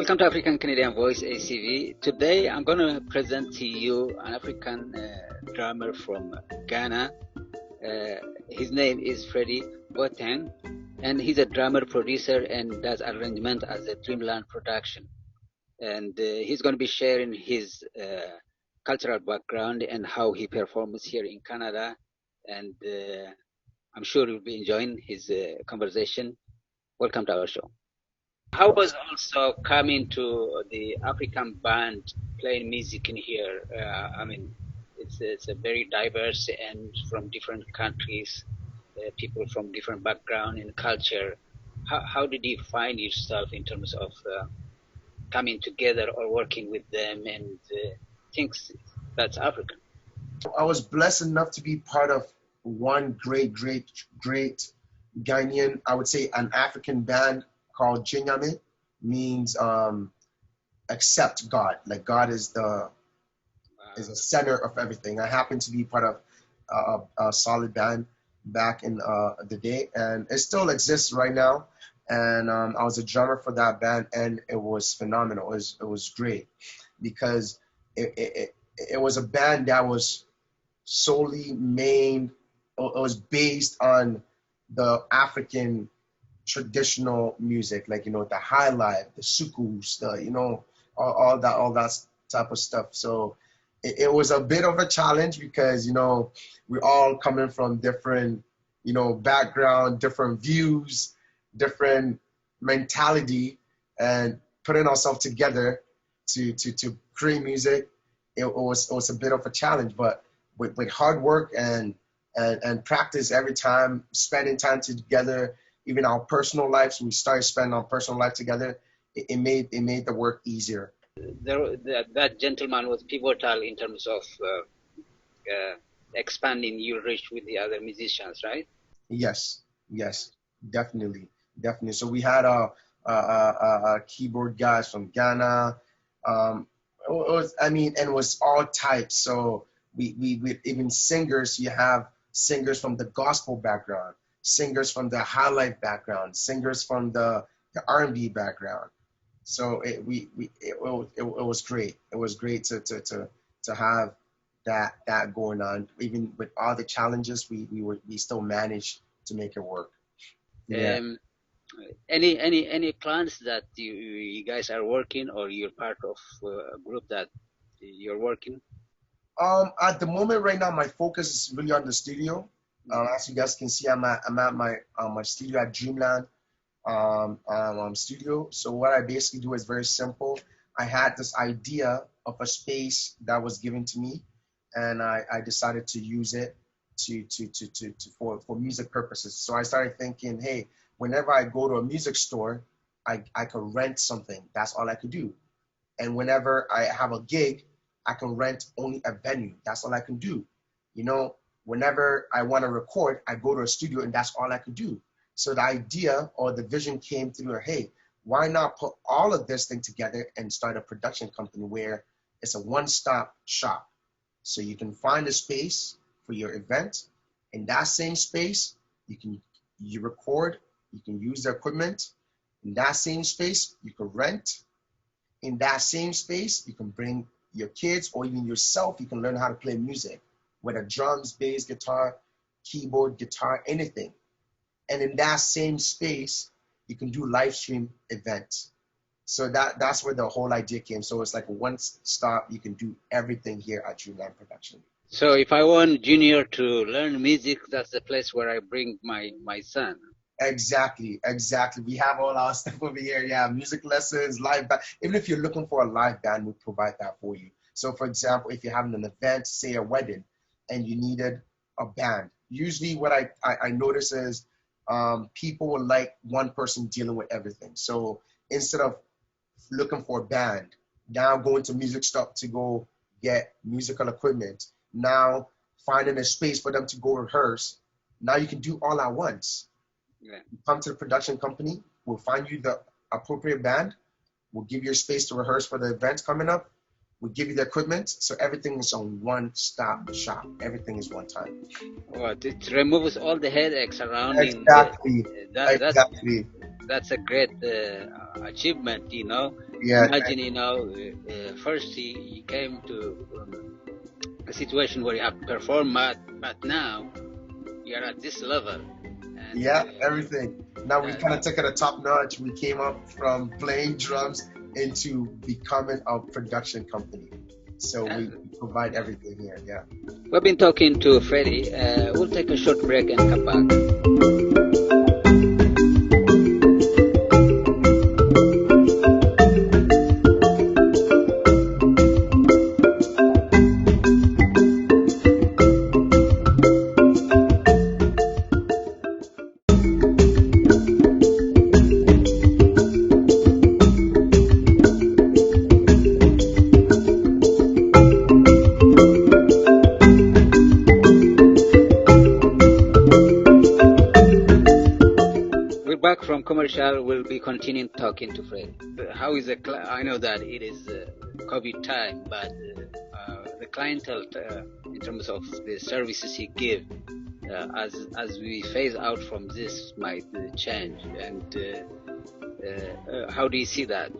Welcome to African Canadian Voice ACV. Today I'm going to present to you an African drummer from Ghana. His name is Freddy Boateng, and he's a drummer, producer, and does arrangement as a Dreamland production. And he's going to be sharing his cultural background and how he performs here in Canada. And I'm sure you'll be enjoying his conversation. Welcome to our show. How was also coming to the African band playing music in here? I mean, it's a very diverse and from different countries, people from different background and culture. How did you find yourself in terms of coming together or working with them and things that's African? I was blessed enough to be part of one great Ghanaian, I would say an African band called Jinyame, means accept God. Like God is the center of everything. I happened to be part of a solid band back in the day, and it still exists right now. And I was a drummer for that band, and it was phenomenal. It was great because it was a band that was solely it was based on the African traditional music, like, you know, the high life, the sukus, the, you know, all that type of stuff. So it was a bit of a challenge because, you know, we're all coming from different, you know, background, different views, different mentality, and putting ourselves together to create music. It was a bit of a challenge, but with hard work and practice every time, spending time together, even our personal lives, we started spending our personal life together, it made the work easier. That gentleman was pivotal in terms of expanding your reach with the other musicians, right? Yes, definitely. So we had a keyboard guys from Ghana. And it was all types. So we even singers. You have singers from the gospel background, singers from the high life background, singers from the R&B background. So it was great. It was great to have that going on. Even with all the challenges, we still managed to make it work. Yeah. Any plans that you guys are working, or you're part of a group that you're working? At the moment right now, my focus is really on the studio. As you guys can see, I'm at my studio at Dreamland studio. So what I basically do is very simple. I had this idea of a space that was given to me, and I decided to use it for music purposes. So I started thinking, hey, whenever I go to a music store, I could rent something. That's all I could do. And whenever I have a gig, I can rent only a venue. That's all I can do. You know, whenever I want to record, I go to a studio, and that's all I could do. So the idea or the vision came through, hey, why not put all of this thing together and start a production company where it's a one-stop shop. So you can find a space for your event. In that same space, you record, you can use the equipment. In that same space, you can rent. In that same space, you can bring your kids or even yourself, you can learn how to play music, whether drums, bass, guitar, keyboard, guitar, anything. And in that same space, you can do live stream events. So that's where the whole idea came. So it's like a one-stop, you can do everything here at Dreamland Production. So if I want Junior to learn music, that's the place where I bring my son. Exactly. We have all our stuff over here. Yeah, music lessons, live band. Even if you're looking for a live band, we provide that for you. So for example, if you're having an event, say a wedding, and you needed a band, usually what I notice is people will like one person dealing with everything. So instead of looking for a band, now going to music store to go get musical equipment, now finding a space for them to go rehearse, now you can do all at once. Yeah. You come to the production company, we'll find you the appropriate band, we'll give you a space to rehearse for the event coming up, we'll give you the equipment, so everything is on one-stop shop. Everything is one time. Well, it removes all the headaches surrounding. Exactly. that's a great achievement. Yeah, Imagine, first you came to a situation where you have performed, but now you're at this level, and yeah, everything. Now we that, kind of took it a top notch. We came up from playing drums into becoming a production company. So that, we provide everything here. Yeah. we've been talking to Freddy. We'll take a short break and come back. We're back from commercial. We'll be continuing talking to Fred. How is the? I know that it is COVID time, but the clientele, in terms of the services he give, as we phase out from this, might change. And how do you see that?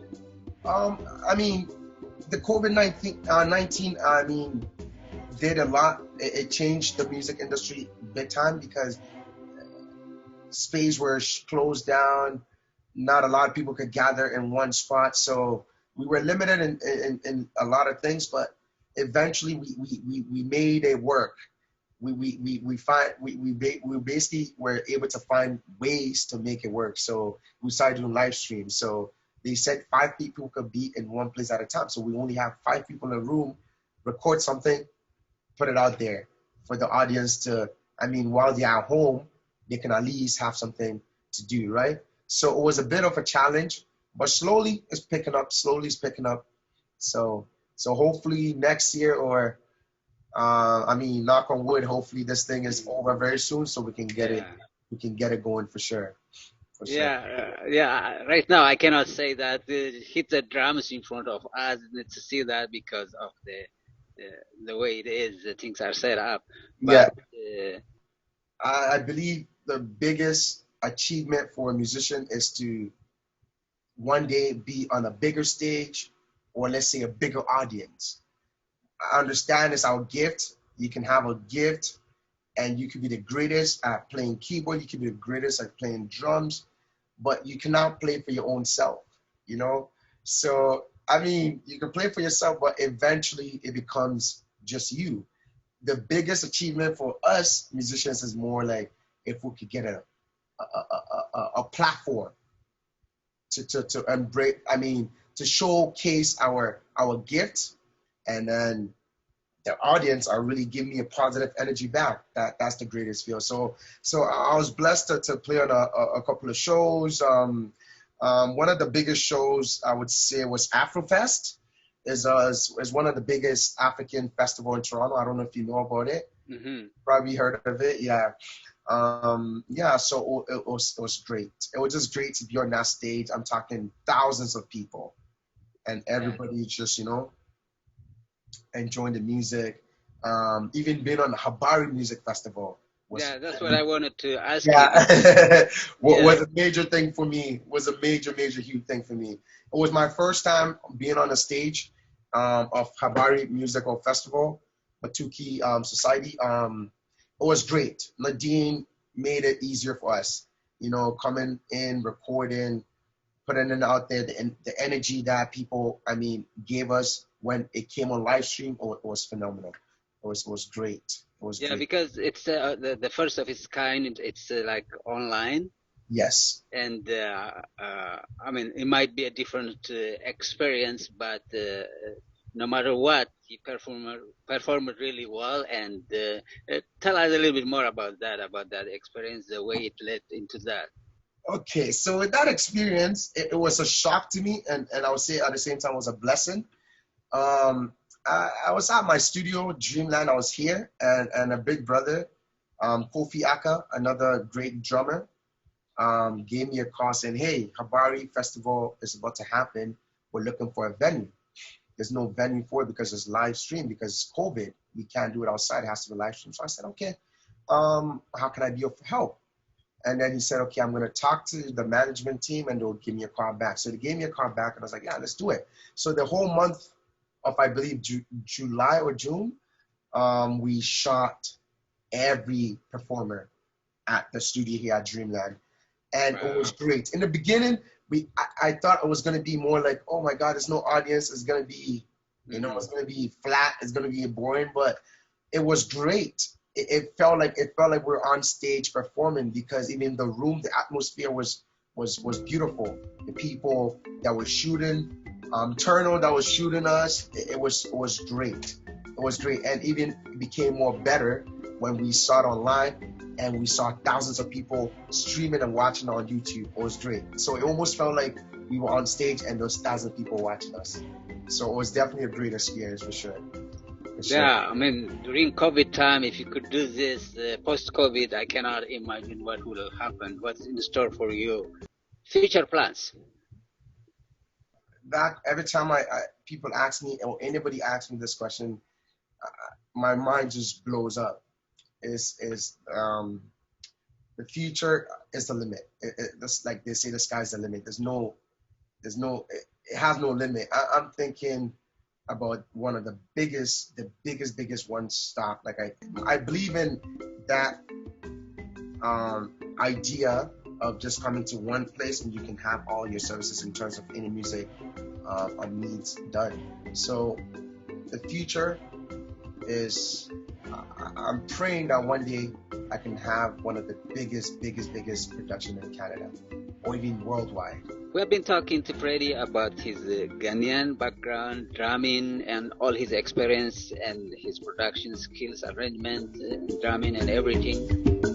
I mean, the COVID-19, I mean, did a lot. It changed the music industry big time because space were closed down. Not a lot of people could gather in one spot. So we were limited in a lot of things, but eventually we made it work. We basically were able to find ways to make it work. So we started doing live streams. So they said 5 people could be in one place at a time. So we only have 5 people in a room, record something, put it out there for the audience to, I mean, while they're at home, they can at least have something to do, right? So it was a bit of a challenge, but slowly it's picking up, So hopefully next year or, I mean, knock on wood, hopefully this thing is over very soon so we can get it, going for sure. Yeah. Right now, I cannot say that hit the drums in front of us to see that because of the way it is. The things are set up, Yeah, but I believe the biggest achievement for a musician is to one day be on a bigger stage or let's say a bigger audience. I understand it's our gift. You can have a gift and you can be the greatest at playing keyboard, you can be the greatest at playing drums, but you cannot play for your own self, you know? So, I mean, you can play for yourself, but eventually it becomes just you. The biggest achievement for us musicians is more like if we could get a platform to embrace, I mean, to showcase our gift, and then the audience are really giving me a positive energy back. That's the greatest feel. So I was blessed to play on a couple of shows. One of the biggest shows I would say was Afrofest. Is one of the biggest African festival in Toronto. I don't know if you know about it. mm-hmm. Probably heard of it. Yeah. Yeah, so it was great. It was just great to be on that stage. I'm talking thousands of people, and everybody just enjoying the music. Even being on the Habari Music Festival was That's what I wanted to ask you. yeah Yeah. was a major thing for me. Was a major huge thing for me. It was my first time being on a stage of Habari Musical Festival, Batuki Society. It was great. Nadine made it easier for us, coming in, recording, putting it out there. The energy that people, I mean, gave us when it came on live stream, it was phenomenal. It was great. It was Yeah, great. because it's the first of its kind. It's like online, Yes. and I mean, it might be a different experience, but no matter what, you performed really well. And tell us a little bit more about that experience, the way it led into that. Okay, so with that experience, it was a shock to me, and I would say at the same time it was a blessing. Um, I was at my studio, Dreamland. I was here, and a big brother, Kofi Aka, another great drummer, gave me a call saying, "Hey, Habari Festival is about to happen. We're looking for a venue. There's no venue for it because it's live stream because it's COVID. We can't do it outside. It has to be live stream." So I said, "Okay, how can I be of help?" And then he said, okay, I'm going to talk to the management team and they'll give me a call back. So they gave me a call back and I was like, yeah, let's do it. So the whole month of, I believe, July or June, we shot every performer at the studio here at Dreamland. And it was great. In the beginning, I thought it was going to be more like, oh my God, there's no audience. It's going to be, it's going to be flat. It's going to be boring. But it was great. It felt like we're on stage performing, because even the room, the atmosphere was beautiful. The people that were shooting, Turno that was shooting us, it was great. It was great, and even it became more better when we saw it online and we saw thousands of people streaming and watching on YouTube. It was great. So it almost felt like we were on stage and those thousands of people watching us. So it was definitely a great experience for sure. Yeah, I mean, during COVID time, if you could do this, post-COVID, I cannot imagine what will happen, what's in store for you. Future plans? That every time people ask me, or anybody asks me this question, my mind just blows up. The future is the limit. It's like they say, the sky's the limit. It has no limit. I'm thinking about one of the biggest one stop. Like I believe in that idea of just coming to one place and you can have all your services in terms of any music needs done. So the future is, I'm praying that one day I can have one of the biggest production in Canada, or even worldwide. We have been talking to Freddy about his Ghanaian background, drumming, and all his experience and his production skills, arrangement, drumming, and everything.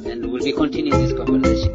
And we'll be continuing this conversation.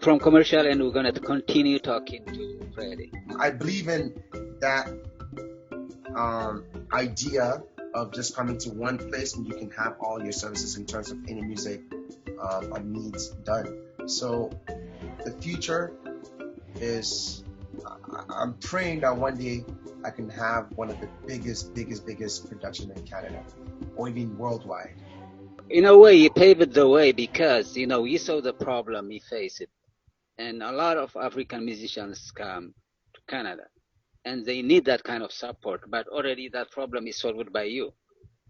From commercial, and we're going to continue talking to Freddy. I believe in that idea of just coming to one place and you can have all your services in terms of any music needs done. So the future is, I'm praying that one day I can have one of the biggest production in Canada, or even worldwide. In a way, he paved the way, because we saw the problem he faced. And a lot of African musicians come to Canada and they need that kind of support, but already that problem is solved by you.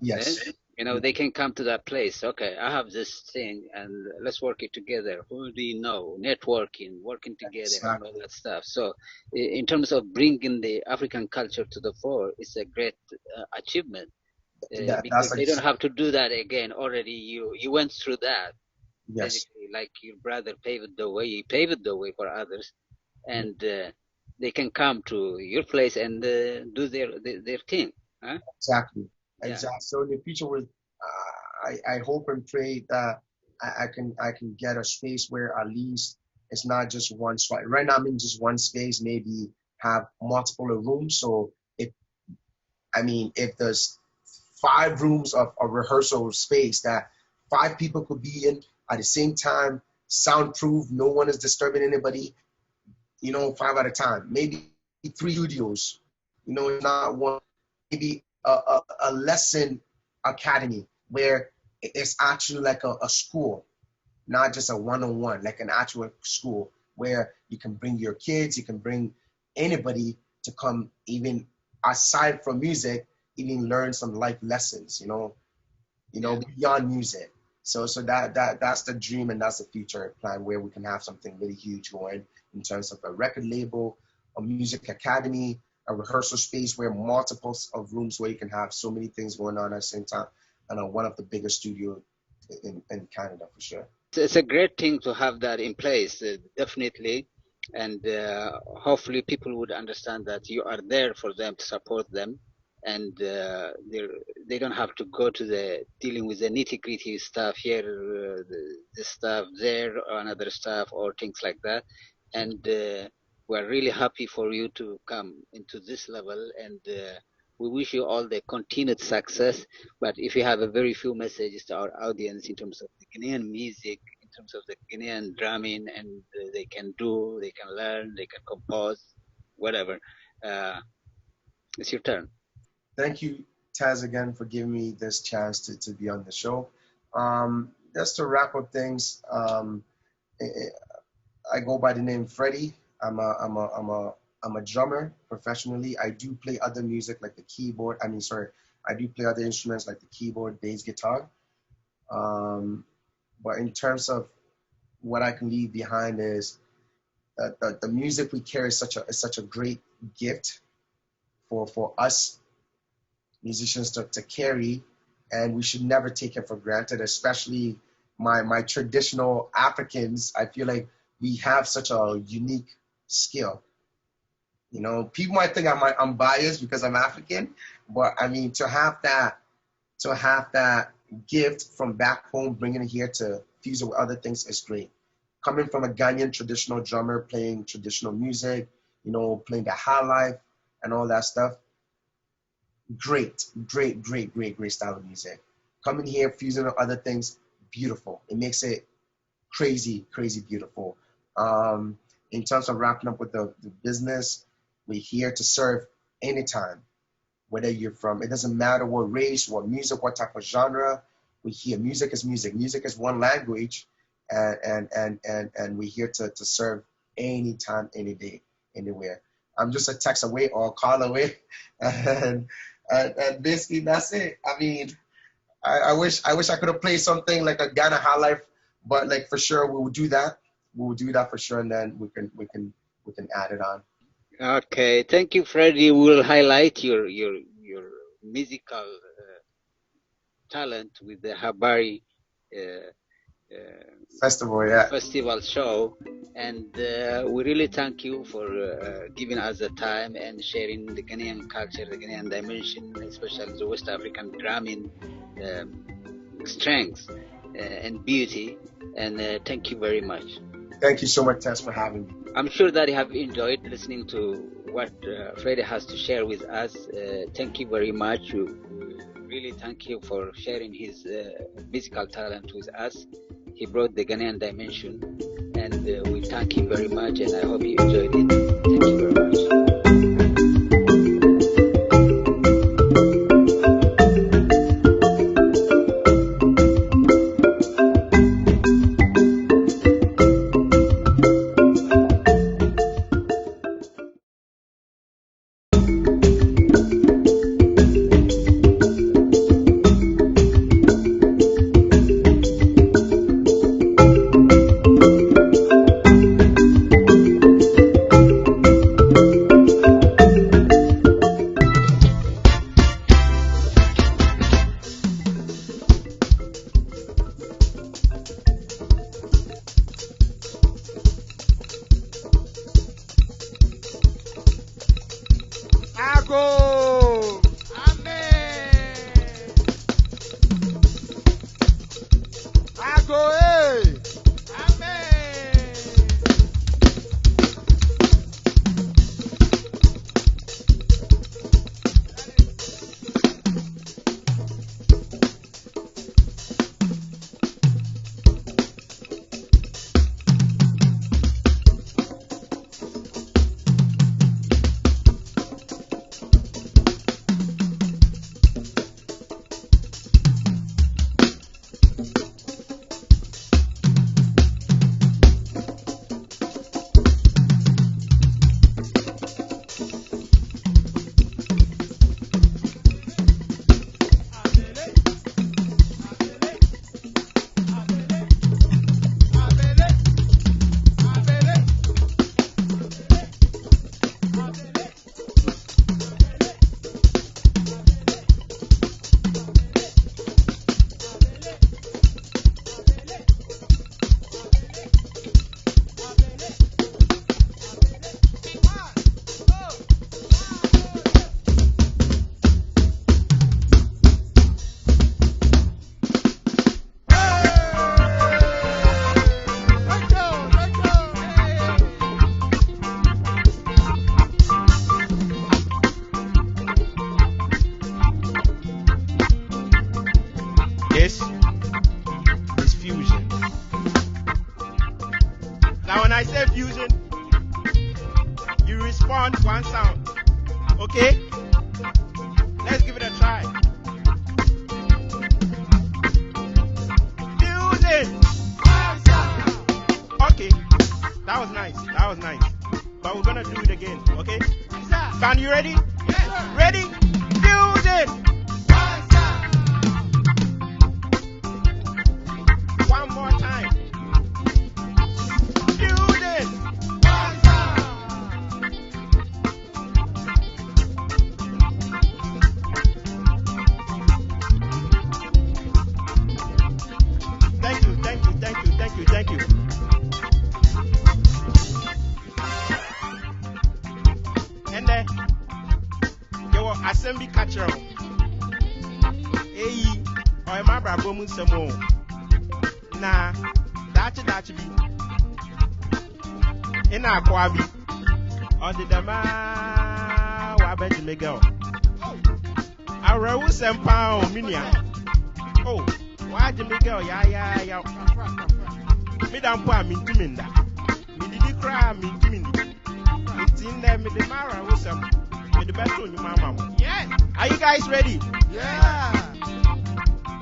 Yes. They can come to that place. Okay, I have this thing and let's work it together. Who do you know? Networking, working together, exactly. And all that stuff. So in terms of bringing the African culture to the fore, it's a great achievement. Because they don't have to do that again. Already you went through that. Yes. Basically, like your brother paved the way, he paved the way for others, and they can come to your place and do their thing. Huh? Exactly. Yeah. Exactly. So in the future, I hope and pray that I can get a space where at least it's not just one spot. Right now, I'm in just one space. Maybe have multiple rooms. So if there's 5 rooms of a rehearsal space that 5 people could be in at the same time, soundproof, no one is disturbing anybody, 5 at a time. Maybe 3 studios, not one. Maybe a lesson academy where it's actually like a school, not just a one-on-one, like an actual school where you can bring your kids, you can bring anybody to come, even aside from music, even learn some life lessons, beyond music. So that's the dream, and that's the future plan, where we can have something really huge going in terms of a record label, a music academy, a rehearsal space where multiples of rooms where you can have so many things going on at the same time, and one of the biggest studios in Canada for sure. It's a great thing to have that in place, definitely, and hopefully people would understand that you are there for them to support them, and they don't have to go to the dealing with the nitty gritty stuff here, the stuff there, or another stuff, or things like that. And we're really happy for you to come into this level, and we wish you all the continued success. But if you have a very few messages to our audience in terms of the Ghanaian music, in terms of the Ghanaian drumming, and they can do, they can learn, they can compose, whatever. It's your turn. Thank you, Taz, again for giving me this chance to be on the show. Just to wrap up things, I go by the name Freddy. I'm a drummer professionally. I do play other music like the keyboard. I do play other instruments like the keyboard, bass guitar. But in terms of what I can leave behind is that the music we carry is such a great gift for us musicians to carry, and we should never take it for granted, especially my traditional Africans. I feel like we have such a unique skill. You know, people might think I'm biased because I'm African, but I mean, to have that gift from back home, bringing it here to fuse it with other things is great. Coming from a Ghanaian traditional drummer, playing traditional music, you know, playing the high life and all that stuff. Great style of music. Coming here, fusing with other things, beautiful. It makes it crazy beautiful. In terms of wrapping up with the business, we're here to serve anytime, whether you're from, it doesn't matter what race, what music, what type of genre. We're here. Music is music. Music is one language, and we're here to serve anytime, any day, anywhere. I'm just a text away or a call away, and basically that's it. I mean, I wish I could have played something like a Ghana High Life, but like for sure we will do that. We will do that for sure, and then we can add it on. Okay, thank you, Freddy. We'll highlight your musical talent with the Habari festival show, and we really thank you for giving us the time and sharing the Ghanaian culture, the Ghanaian dimension, especially the West African drumming strengths and beauty. And thank you very much. Thank you so much, Tess, for having me. I'm sure that you have enjoyed listening to what Freddy has to share with us. Thank you very much. We really thank you for sharing his musical talent with us. He brought the Ghanaian dimension, and we thank him very much, and I hope you enjoyed it. Thank you very much. want one sound. Okay? Let's give it a try. Music. Okay. That was nice. That was nice. But we're gonna do it again. Okay? Can you ready? Yes. Ready? Music. One more time. Music. Thank you, thank you, thank you, thank you, thank you. And then, yo, assembly catcher. Hey, or my brother mun samo. Na, dachi bi. Ina kwabi. Or the dama wa beji mega. Arawu sempa o minia. Oh, wa je mega ya. Me dan po amintuminda. Me didi kra amintumindi. It's in there, me the mara wusam. Me the best on your mama. Yes. Are you guys ready? Yeah.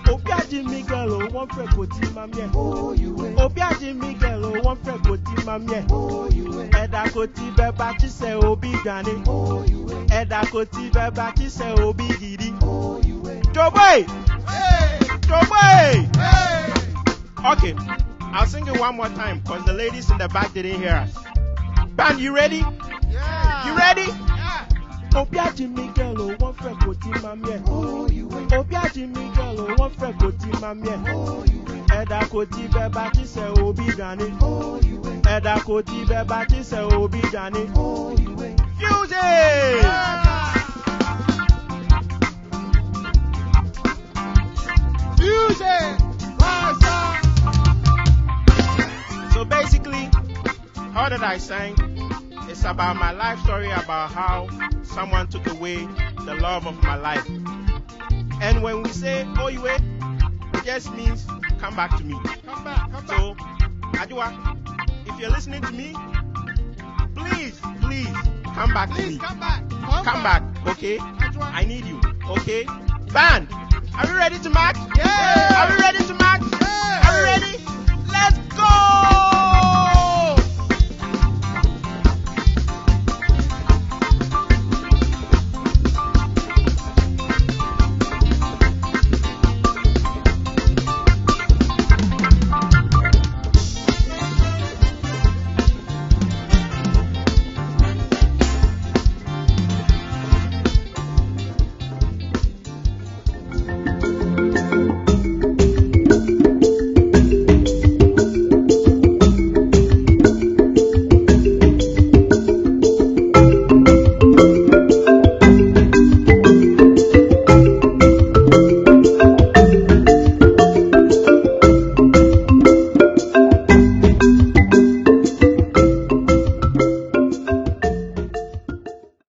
Obiaji Miguel, oh, one friend go team mamie. Oh, you way. Obiaji Miguel, oh, one friend go team mamie. Oh, you way. Eda koti beba chi se obi gani. Oh, you way. Eda koti beba chi se obi gidi. Oh, you way. Joboy! Hey! Joboy! Hey! Okay, I'll sing it one more time because the ladies in the back didn't hear us. Band, you ready? Yeah. You ready? Yeah. Obiaji Miguel, oh, one friend go team mamie. Oh, you way. Obiaji Miguel, oh, one friend go team mamie. Oh, you way. Eda koti beba chi se obi gani. Oh, you way. Eda koti beba chi se obi gani. Oh, you way. Music! Music. So basically, all that I sang is about my life story, about how someone took away the love of my life. And when we say Oiwe, it just means come back to me. Come back. So, Ajua, if you're listening to me, please come back to me. Come back. Come back, okay? Ajua. I need you, okay? Band, are we ready to march? Yeah. Are we ready to march? Yeah. Are we ready? Let's go!